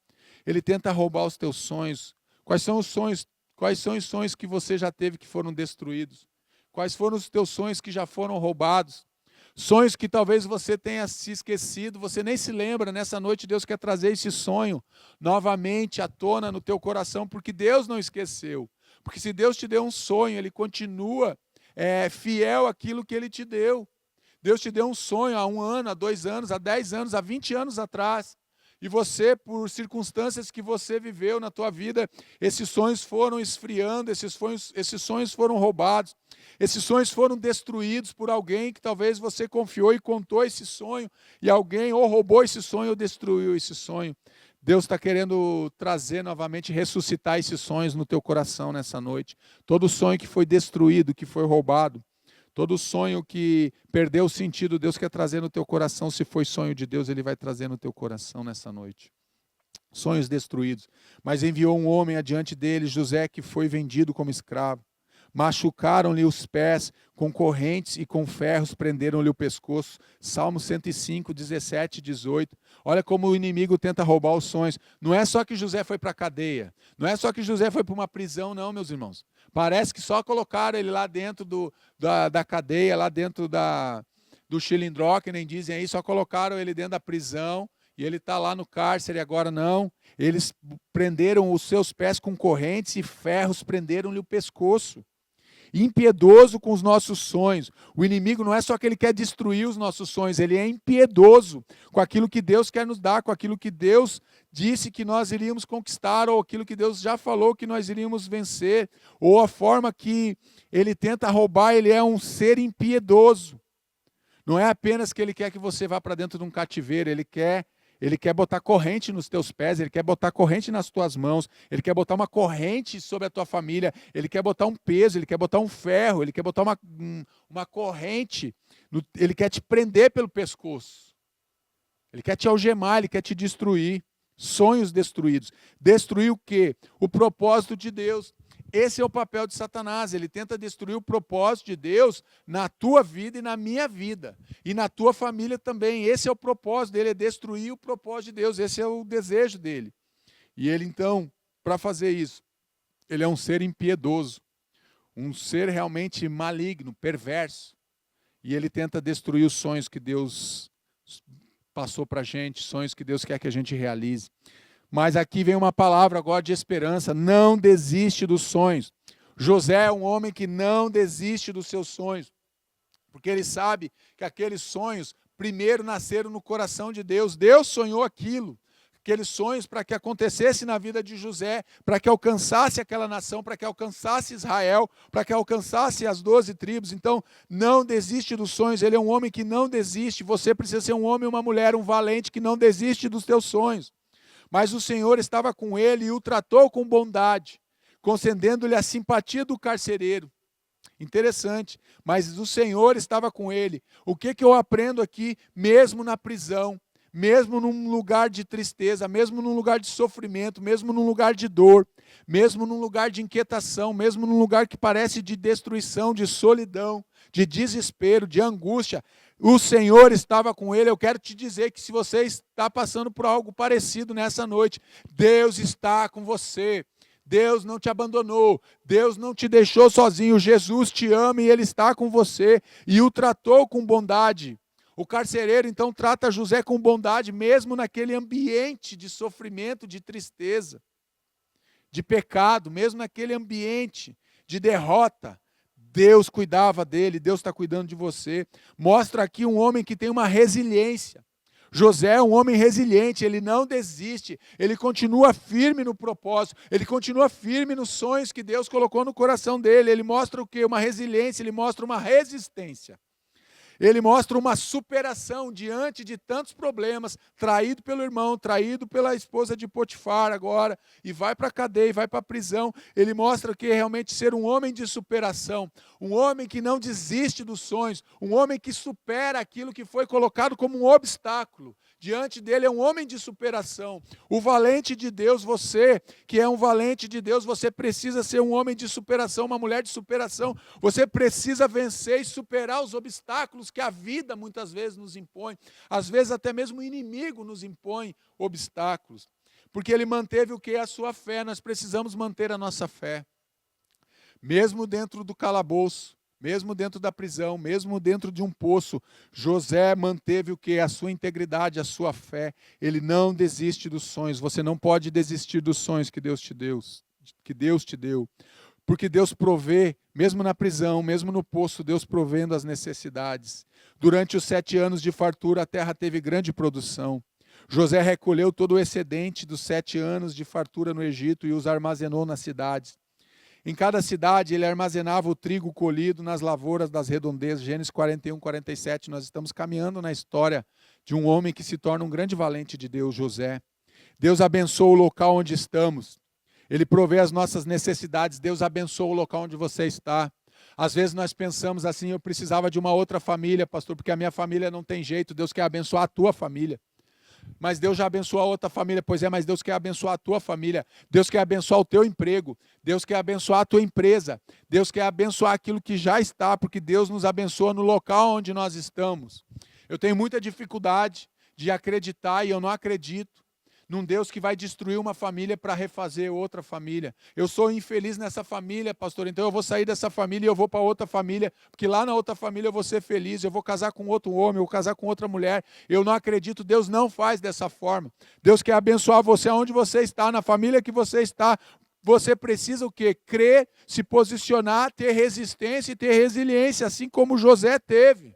ele tenta roubar os teus sonhos. Quais são os sonhos? Quais são os sonhos que você já teve que foram destruídos? Quais foram os teus sonhos que já foram roubados? Sonhos que talvez você tenha se esquecido, você nem se lembra. Nessa noite Deus quer trazer esse sonho novamente à tona no teu coração, porque Deus não esqueceu. Porque se Deus te deu um sonho, Ele continua fiel àquilo que Ele te deu. Deus te deu um sonho há 1 ano, há 2 anos, há 10 anos, há 20 anos atrás. E você, por circunstâncias que você viveu na tua vida, esses sonhos foram esfriando, esses sonhos foram roubados, esses sonhos foram destruídos por alguém que talvez você confiou e contou esse sonho, e alguém ou roubou esse sonho ou destruiu esse sonho. Deus está querendo trazer novamente, ressuscitar esses sonhos no teu coração nessa noite. Todo sonho que foi destruído, que foi roubado, todo sonho que perdeu o sentido, Deus quer trazer no teu coração. Se foi sonho de Deus, Ele vai trazer no teu coração nessa noite. Sonhos destruídos. Mas enviou um homem adiante dele, José, que foi vendido como escravo. Machucaram-lhe os pés com correntes e com ferros prenderam-lhe o pescoço. Salmo 105, 17 e 18. Olha como o inimigo tenta roubar os sonhos. Não é só que José foi para a cadeia. Não é só que José foi para uma prisão, não, meus irmãos. Parece que só colocaram ele lá dentro da cadeia, lá dentro do xilindró, que nem dizem aí, só colocaram ele dentro da prisão e ele está lá no cárcere agora. Não. Eles prenderam os seus pés com correntes e ferros, prenderam-lhe o pescoço. Impiedoso com os nossos sonhos. O inimigo não é só que ele quer destruir os nossos sonhos, ele é impiedoso com aquilo que Deus quer nos dar, com aquilo que Deus disse que nós iríamos conquistar, ou aquilo que Deus já falou que nós iríamos vencer, ou a forma que ele tenta roubar. Ele é um ser impiedoso. Não é apenas que ele quer que você vá para dentro de um cativeiro, ele quer botar corrente nos teus pés, ele quer botar corrente nas tuas mãos, ele quer botar uma corrente sobre a tua família, ele quer botar um peso, ele quer botar um ferro, ele quer botar uma corrente, ele quer te prender pelo pescoço, ele quer te algemar, ele quer te destruir. Sonhos destruídos. Destruir o quê? O propósito de Deus. Esse é o papel de Satanás, ele tenta destruir o propósito de Deus na tua vida e na minha vida, e na tua família também. Esse é o propósito dele, é destruir o propósito de Deus, esse é o desejo dele. E ele então, para fazer isso, ele é um ser impiedoso, um ser realmente maligno, perverso, e ele tenta destruir os sonhos que Deus passou para a gente, sonhos que Deus quer que a gente realize. Mas aqui vem uma palavra agora de esperança. Não desiste dos sonhos. José é um homem que não desiste dos seus sonhos, porque ele sabe que aqueles sonhos primeiro nasceram no coração de Deus. Deus sonhou aqueles sonhos para que acontecesse na vida de José, para que alcançasse aquela nação, para que alcançasse Israel, para que alcançasse as 12 tribos. Então, não desiste dos sonhos. Ele é um homem que não desiste. Você precisa ser um homem e uma mulher, um valente que não desiste dos teus sonhos. Mas o Senhor estava com ele e o tratou com bondade, concedendo-lhe a simpatia do carcereiro. Interessante, mas o Senhor estava com ele. O que eu aprendo aqui, mesmo na prisão, mesmo num lugar de tristeza, mesmo num lugar de sofrimento, mesmo num lugar de dor, mesmo num lugar de inquietação, mesmo num lugar que parece de destruição, de solidão, de desespero, de angústia, o Senhor estava com ele. Eu quero te dizer que se você está passando por algo parecido nessa noite, Deus está com você. Deus não te abandonou, Deus não te deixou sozinho, Jesus te ama e Ele está com você e o tratou com bondade. O carcereiro então trata José com bondade, mesmo naquele ambiente de sofrimento, de tristeza, de pecado, mesmo naquele ambiente de derrota. Deus cuidava dele, Deus está cuidando de você. Mostra aqui um homem que tem uma resiliência. José é um homem resiliente, ele não desiste, ele continua firme no propósito, ele continua firme nos sonhos que Deus colocou no coração dele. Ele mostra o quê? Uma resiliência, ele mostra uma resistência. Ele mostra uma superação diante de tantos problemas, traído pelo irmão, traído pela esposa de Potifar agora, e vai para a cadeia, vai para a prisão. Ele mostra que realmente ser um homem de superação, um homem que não desiste dos sonhos, um homem que supera aquilo que foi colocado como um obstáculo. Diante dele é um homem de superação. O valente de Deus, você que é um valente de Deus, você precisa ser um homem de superação, uma mulher de superação. Você precisa vencer e superar os obstáculos que a vida muitas vezes nos impõe. Às vezes até mesmo o inimigo nos impõe obstáculos. Porque ele manteve o que é a sua fé. Nós precisamos manter a nossa fé. Mesmo dentro do calabouço, mesmo dentro da prisão, mesmo dentro de um poço, José manteve o que? A sua integridade, a sua fé. Ele não desiste dos sonhos. Você não pode desistir dos sonhos que Deus te deu. Porque Deus provê, mesmo na prisão, mesmo no poço, Deus provendo as necessidades. Durante os 7 anos de fartura, a terra teve grande produção. José recolheu todo o excedente dos 7 anos de fartura no Egito e os armazenou nas cidades. Em cada cidade ele armazenava o trigo colhido nas lavouras das redondezas. Gênesis 41, 47, nós estamos caminhando na história de um homem que se torna um grande valente de Deus, José. Deus abençoa o local onde estamos. Ele provê as nossas necessidades. Deus abençoa o local onde você está. Às vezes nós pensamos assim, eu precisava de uma outra família, pastor, porque a minha família não tem jeito. Deus quer abençoar a tua família. Mas Deus já abençoou a outra família. Pois é, mas Deus quer abençoar a tua família. Deus quer abençoar o teu emprego. Deus quer abençoar a tua empresa. Deus quer abençoar aquilo que já está, porque Deus nos abençoa no local onde nós estamos. Eu tenho muita dificuldade de acreditar, e eu não acredito, num Deus que vai destruir uma família para refazer outra família. Eu sou infeliz nessa família, pastor, então eu vou sair dessa família e eu vou para outra família, porque lá na outra família eu vou ser feliz, eu vou casar com outro homem, eu vou casar com outra mulher. Eu não acredito, Deus não faz dessa forma. Deus quer abençoar você aonde você está, na família que você está. Você precisa o quê? Crer, se posicionar, ter resistência e ter resiliência, assim como José teve.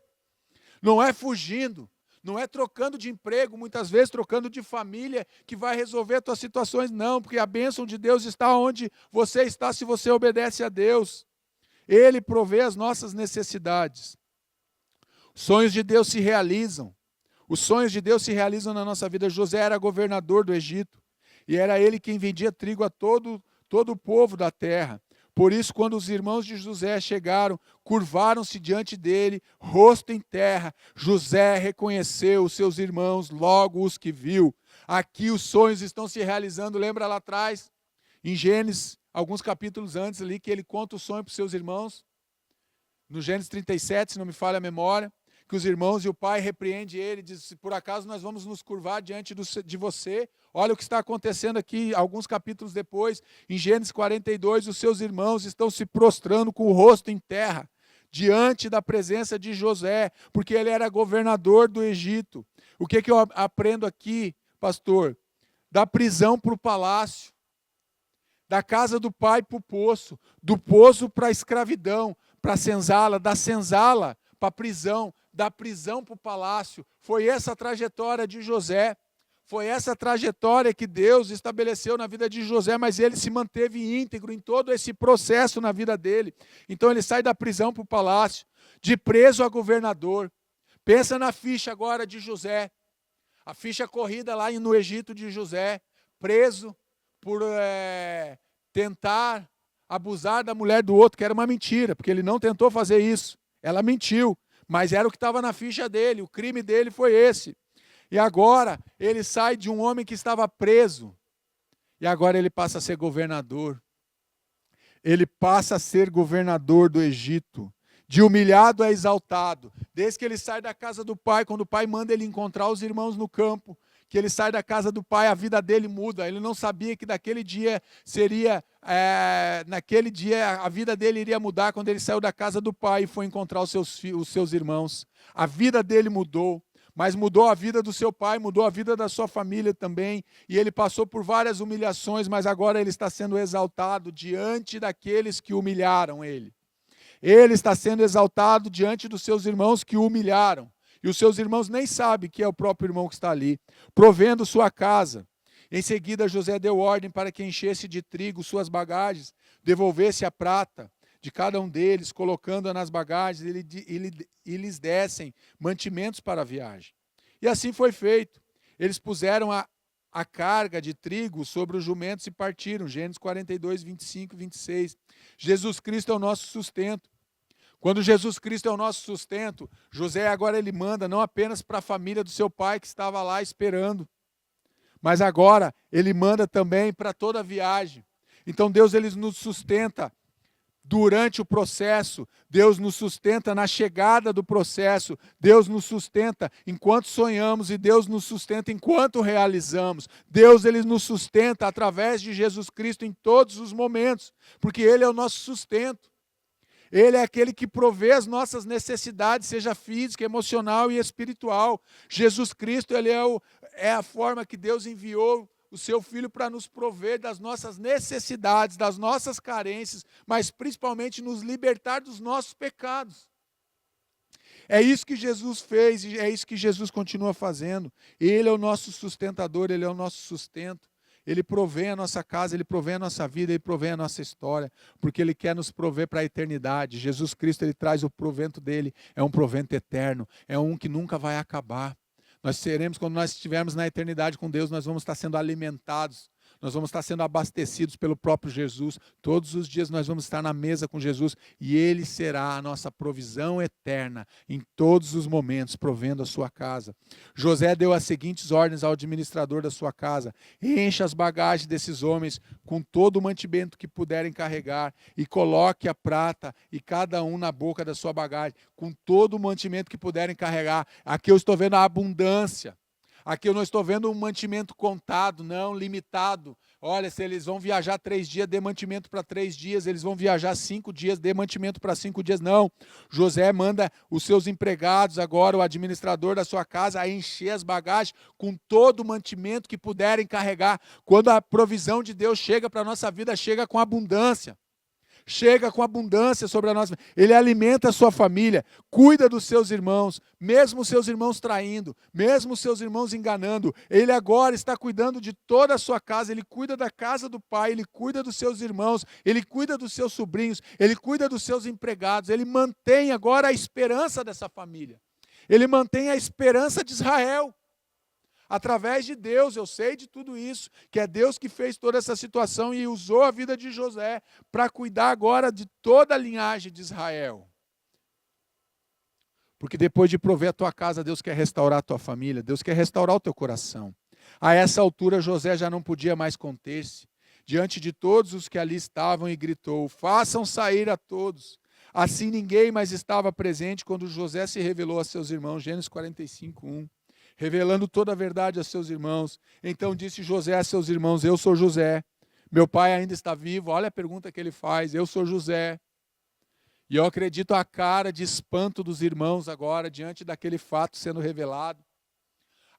Não é fugindo. Não é trocando de emprego, muitas vezes trocando de família, que vai resolver as tuas situações, não, porque a bênção de Deus está onde você está, se você obedece a Deus. Ele provê as nossas necessidades. Os sonhos de Deus se realizam. Os sonhos de Deus se realizam na nossa vida. José era governador do Egito, e era ele quem vendia trigo a todo o povo da terra. Por isso, quando os irmãos de José chegaram, curvaram-se diante dele, rosto em terra. José reconheceu os seus irmãos, logo os que viu. Aqui os sonhos estão se realizando. Lembra lá atrás, em Gênesis, alguns capítulos antes ali, que ele conta o sonho para os seus irmãos? No Gênesis 37, se não me falha a memória, que os irmãos e o pai repreendem ele, diz: se por acaso nós vamos nos curvar diante de você, olha o que está acontecendo aqui, alguns capítulos depois, em Gênesis 42, os seus irmãos estão se prostrando com o rosto em terra, diante da presença de José, porque ele era governador do Egito. O que eu aprendo aqui, pastor? Da prisão para o palácio, da casa do pai para o poço, do poço para a escravidão, para a senzala, da senzala para a prisão, da prisão para o palácio. Foi essa a trajetória de José. Foi essa a trajetória que Deus estabeleceu na vida de José, mas ele se manteve íntegro em todo esse processo na vida dele. Então ele sai da prisão para o palácio, de preso a governador. Pensa na ficha agora de José, a ficha corrida lá no Egito de José, preso por tentar abusar da mulher do outro, que era uma mentira, porque ele não tentou fazer isso. Ela mentiu, mas era o que estava na ficha dele, o crime dele foi esse. E agora ele sai de um homem que estava preso, e agora ele passa a ser governador. Ele passa a ser governador do Egito. De humilhado a exaltado. Desde que ele sai da casa do pai, quando o pai manda ele encontrar os irmãos no campo, que ele sai da casa do pai, a vida dele muda. Ele não sabia que naquele dia naquele dia a vida dele iria mudar quando ele saiu da casa do pai e foi encontrar os seus irmãos. A vida dele mudou. Mas mudou a vida do seu pai, mudou a vida da sua família também, e ele passou por várias humilhações, mas agora ele está sendo exaltado diante daqueles que humilharam ele. Ele está sendo exaltado diante dos seus irmãos que o humilharam, e os seus irmãos nem sabem que é o próprio irmão que está ali, provendo sua casa. Em seguida, José deu ordem para que enchesse de trigo suas bagagens, devolvesse a prata de cada um deles, colocando-a nas bagagens, e lhes dessem mantimentos para a viagem. E assim foi feito. Eles puseram a carga de trigo sobre os jumentos e partiram. Gênesis 42, 25 e 26. Jesus Cristo é o nosso sustento. Quando Jesus Cristo é o nosso sustento, José agora ele manda não apenas para a família do seu pai que estava lá esperando, mas agora ele manda também para toda a viagem. Então Deus ele nos sustenta durante o processo, Deus nos sustenta na chegada do processo, Deus nos sustenta enquanto sonhamos e Deus nos sustenta enquanto realizamos. Deus ele nos sustenta através de Jesus Cristo em todos os momentos, porque Ele é o nosso sustento. Ele é aquele que provê as nossas necessidades, seja física, emocional e espiritual. Jesus Cristo ele é a forma que Deus enviou o seu Filho para nos prover das nossas necessidades, das nossas carências, mas principalmente nos libertar dos nossos pecados. É isso que Jesus fez e é isso que Jesus continua fazendo. Ele é o nosso sustentador, Ele é o nosso sustento. Ele provém a nossa casa, Ele provém a nossa vida, Ele provém a nossa história, porque Ele quer nos prover para a eternidade. Jesus Cristo, Ele traz o provento dEle, é um provento eterno, é um que nunca vai acabar. Nós seremos, quando nós estivermos na eternidade com Deus, nós vamos estar sendo alimentados, nós vamos estar sendo abastecidos pelo próprio Jesus. Todos os dias nós vamos estar na mesa com Jesus e Ele será a nossa provisão eterna em todos os momentos, provendo a sua casa. José deu as seguintes ordens ao administrador da sua casa: encha as bagagens desses homens com todo o mantimento que puderem carregar e coloque a prata e cada um na boca da sua bagagem, com todo o mantimento que puderem carregar. Aqui eu estou vendo a abundância. Aqui eu não estou vendo um mantimento contado, não, limitado. Olha, se eles vão viajar 3 dias, dê mantimento para 3 dias. Eles vão viajar 5 dias, dê mantimento para 5 dias. Não. José manda os seus empregados, agora o administrador da sua casa, a encher as bagagens com todo o mantimento que puderem carregar. Quando a provisão de Deus chega para a nossa vida, chega com abundância. Chega com abundância sobre a nossa vida. Ele alimenta a sua família, cuida dos seus irmãos, mesmo os seus irmãos traindo, mesmo os seus irmãos enganando. Ele agora está cuidando de toda a sua casa, ele cuida da casa do pai, ele cuida dos seus irmãos, ele cuida dos seus sobrinhos, ele cuida dos seus empregados, ele mantém agora a esperança dessa família. Ele mantém a esperança de Israel. Através de Deus, eu sei de tudo isso, que é Deus que fez toda essa situação e usou a vida de José para cuidar agora de toda a linhagem de Israel. Porque depois de prover a tua casa, Deus quer restaurar a tua família, Deus quer restaurar o teu coração. A essa altura, José já não podia mais conter-se diante de todos os que ali estavam e gritou: façam sair a todos. Assim ninguém mais estava presente quando José se revelou a seus irmãos. Gênesis 45, 1. Revelando toda a verdade a seus irmãos. Então disse José a seus irmãos: eu sou José, meu pai ainda está vivo. Olha a pergunta que ele faz: eu sou José. E eu acredito a cara de espanto dos irmãos agora, diante daquele fato sendo revelado.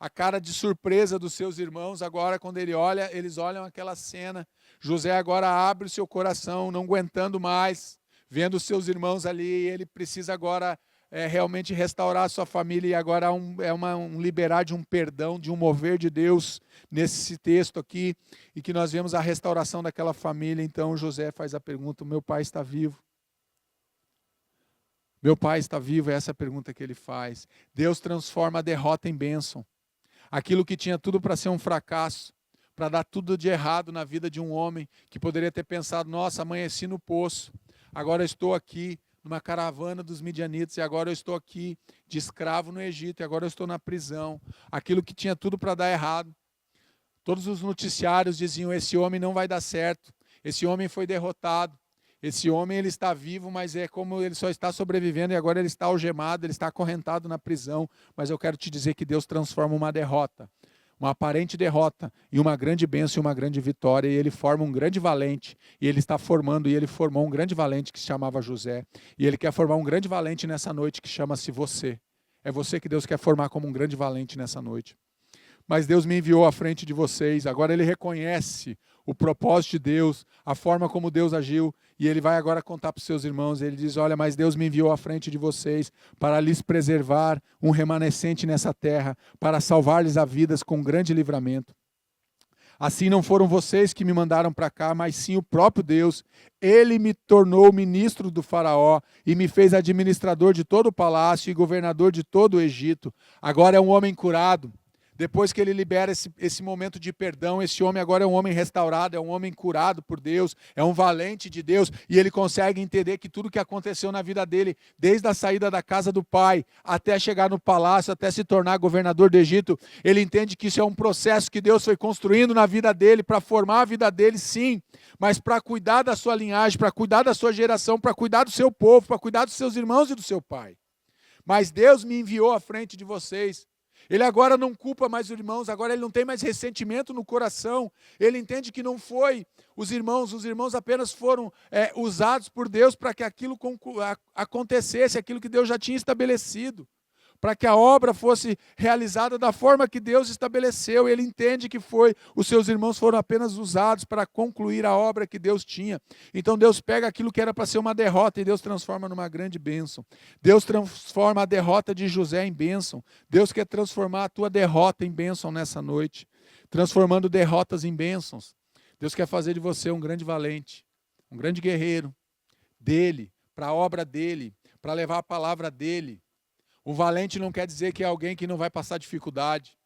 A cara de surpresa dos seus irmãos agora, quando eles olham aquela cena. José agora abre o seu coração, não aguentando mais, vendo os seus irmãos ali. Ele precisa agora realmente restaurar a sua família, e agora um liberar de um perdão, de um mover de Deus nesse texto aqui, e que nós vemos a restauração daquela família. Então José faz a pergunta: meu pai está vivo? Meu pai está vivo? É essa a pergunta que ele faz. Deus transforma a derrota em bênção. Aquilo que tinha tudo para ser um fracasso, para dar tudo de errado na vida de um homem que poderia ter pensado, nossa, amanheci no poço, agora eu estou aqui numa caravana dos midianitas, e agora eu estou aqui de escravo no Egito, e agora eu estou na prisão. Aquilo que tinha tudo para dar errado. Todos os noticiários diziam, esse homem não vai dar certo, esse homem foi derrotado, esse homem ele está vivo, mas é como ele só está sobrevivendo, e agora ele está algemado, ele está acorrentado na prisão. Mas eu quero te dizer que Deus transforma uma derrota, uma aparente derrota, em uma grande bênção e uma grande vitória, e ele forma um grande valente, e ele está formando, e ele formou um grande valente que se chamava José, e ele quer formar um grande valente nessa noite que chama-se você. É você que Deus quer formar como um grande valente nessa noite. Mas Deus me enviou à frente de vocês, agora ele reconhece o propósito de Deus, a forma como Deus agiu, e ele vai agora contar para os seus irmãos, ele diz, olha, mas Deus me enviou à frente de vocês para lhes preservar um remanescente nessa terra, para salvar-lhes a vidas com grande livramento. Assim não foram vocês que me mandaram para cá, mas sim o próprio Deus. Ele me tornou ministro do faraó e me fez administrador de todo o palácio e governador de todo o Egito. Agora é um homem curado. Depois que ele libera esse momento de perdão, esse homem agora é um homem restaurado, é um homem curado por Deus, é um valente de Deus, e ele consegue entender que tudo que aconteceu na vida dele, desde a saída da casa do pai, até chegar no palácio, até se tornar governador do Egito, ele entende que isso é um processo que Deus foi construindo na vida dele, para formar a vida dele, sim, mas para cuidar da sua linhagem, para cuidar da sua geração, para cuidar do seu povo, para cuidar dos seus irmãos e do seu pai. Mas Deus me enviou à frente de vocês. Ele agora não culpa mais os irmãos, agora ele não tem mais ressentimento no coração. Ele entende que não foi os irmãos apenas foram usados por Deus para que aquilo acontecesse, aquilo que Deus já tinha estabelecido, para que a obra fosse realizada da forma que Deus estabeleceu. Ele entende que os seus irmãos foram apenas usados para concluir a obra que Deus tinha. Então Deus pega aquilo que era para ser uma derrota e Deus transforma numa grande bênção. Deus transforma a derrota de José em bênção. Deus quer transformar a tua derrota em bênção nessa noite, transformando derrotas em bênçãos. Deus quer fazer de você um grande valente, um grande guerreiro dele, para a obra dele, para levar a palavra dele. Um valente não quer dizer que é alguém que não vai passar dificuldade.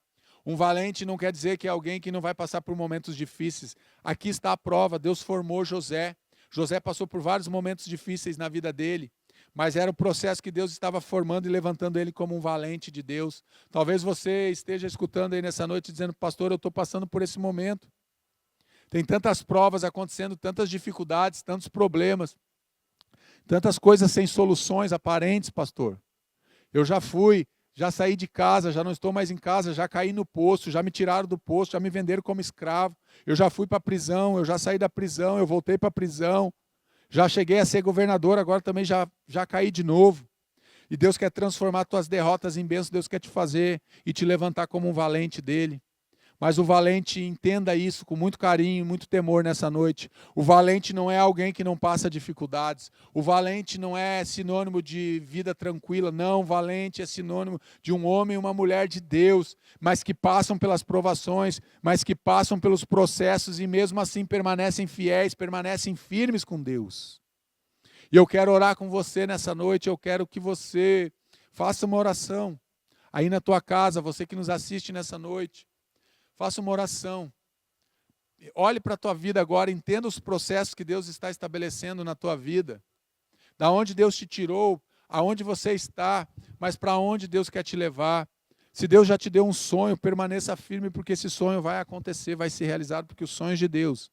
Um valente não quer dizer que é alguém que não vai passar por momentos difíceis. Aqui está a prova, Deus formou José. José passou por vários momentos difíceis na vida dele, mas era o processo que Deus estava formando e levantando ele como um valente de Deus. Talvez você esteja escutando aí nessa noite dizendo, pastor, eu estou passando por esse momento. Tem tantas provas acontecendo, tantas dificuldades, tantos problemas, tantas coisas sem soluções aparentes, pastor. Eu já saí de casa, já não estou mais em casa, já caí no poço, já me tiraram do poço, já me venderam como escravo. Eu já fui para a prisão, eu já saí da prisão, eu voltei para a prisão. Já cheguei a ser governador, agora também já caí de novo. E Deus quer transformar tuas derrotas em bênçãos, Deus quer te fazer e te levantar como um valente dele. Mas o valente, entenda isso com muito carinho, muito temor nessa noite. O valente não é alguém que não passa dificuldades. O valente não é sinônimo de vida tranquila. Não, o valente é sinônimo de um homem e uma mulher de Deus, mas que passam pelas provações, mas que passam pelos processos e mesmo assim permanecem fiéis, permanecem firmes com Deus. E eu quero orar com você nessa noite, eu quero que você faça uma oração. Aí na tua casa, você que nos assiste nessa noite, faça uma oração. Olhe para a tua vida agora, entenda os processos que Deus está estabelecendo na tua vida. Da onde Deus te tirou, aonde você está, mas para onde Deus quer te levar. Se Deus já te deu um sonho, permaneça firme, porque esse sonho vai acontecer, vai ser realizado, porque os sonhos de Deus,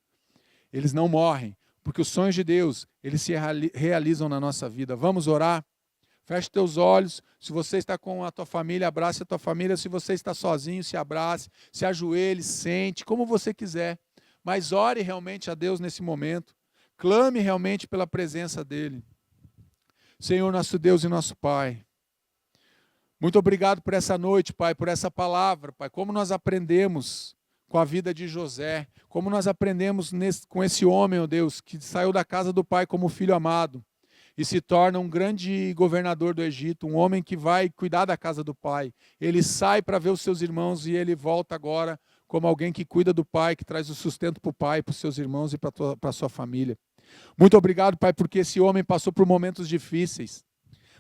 eles não morrem, porque os sonhos de Deus, eles se realizam na nossa vida. Vamos orar? Feche teus olhos. Se você está com a tua família, abrace a tua família. Se você está sozinho, se abrace, se ajoelhe, sente, como você quiser. Mas ore realmente a Deus nesse momento. Clame realmente pela presença dEle. Senhor, nosso Deus e nosso Pai, muito obrigado por essa noite, Pai, por essa palavra, Pai. Como nós aprendemos com a vida de José, como nós aprendemos com esse homem, ó Deus, que saiu da casa do Pai como filho amado e se torna um grande governador do Egito, um homem que vai cuidar da casa do pai. Ele sai para ver os seus irmãos e ele volta agora como alguém que cuida do pai, que traz o sustento para o pai, para os seus irmãos e para a sua família. Muito obrigado, Pai, porque esse homem passou por momentos difíceis.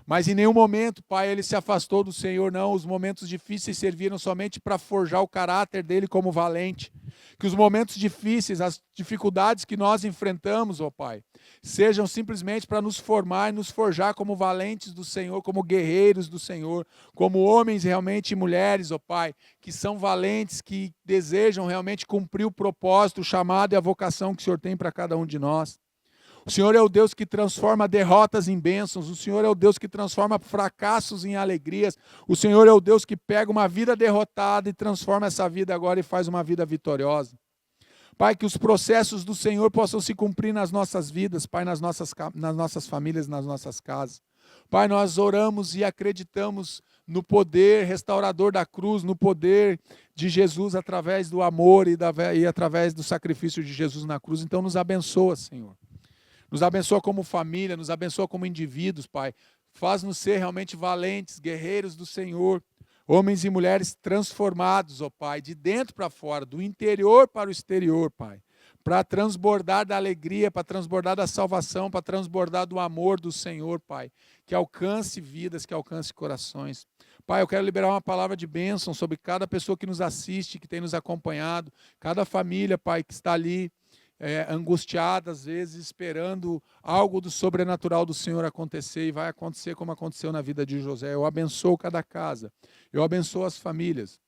Mas em nenhum momento, Pai, ele se afastou do Senhor, não. Os momentos difíceis serviram somente para forjar o caráter dele como valente, Que os momentos difíceis, as dificuldades que nós enfrentamos, ó Pai, sejam simplesmente para nos formar e nos forjar como valentes do Senhor, como guerreiros do Senhor, como homens realmente e mulheres, ó Pai, que são valentes, que desejam realmente cumprir o propósito, o chamado e a vocação que o Senhor tem para cada um de nós. O Senhor é o Deus que transforma derrotas em bênçãos. O Senhor é o Deus que transforma fracassos em alegrias. O Senhor é o Deus que pega uma vida derrotada e transforma essa vida agora e faz uma vida vitoriosa. Pai, que os processos do Senhor possam se cumprir nas nossas vidas, Pai, nas nossas famílias, nas nossas casas. Pai, nós oramos e acreditamos no poder restaurador da cruz, no poder de Jesus através do amor e através do sacrifício de Jesus na cruz. Então nos abençoa, Senhor. Nos abençoa como família, nos abençoa como indivíduos, Pai. Faz-nos ser realmente valentes, guerreiros do Senhor. Homens e mulheres transformados, ó Pai, de dentro para fora, do interior para o exterior, Pai. Para transbordar da alegria, para transbordar da salvação, para transbordar do amor do Senhor, Pai. Que alcance vidas, que alcance corações. Pai, eu quero liberar uma palavra de bênção sobre cada pessoa que nos assiste, que tem nos acompanhado, cada família, Pai, que está ali, angustiada, às vezes, esperando algo do sobrenatural do Senhor acontecer, e vai acontecer como aconteceu na vida de José. Eu abençoo cada casa, eu abençoo as famílias,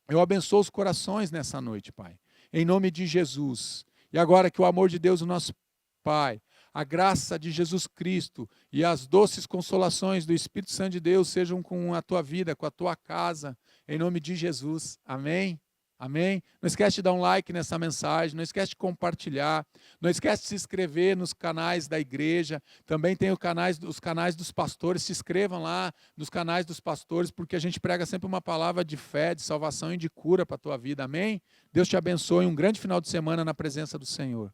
eu abençoo os corações nessa noite, Pai, em nome de Jesus. E agora que o amor de Deus, o nosso Pai, a graça de Jesus Cristo e as doces consolações do Espírito Santo de Deus sejam com a tua vida, com a tua casa, em nome de Jesus. Amém? Amém? Não esquece de dar um like nessa mensagem, não esquece de compartilhar, não esquece de se inscrever nos canais da igreja, também tem os canais dos pastores, se inscrevam lá nos canais dos pastores, porque a gente prega sempre uma palavra de fé, de salvação e de cura para a tua vida, amém? Deus te abençoe, um grande final de semana na presença do Senhor.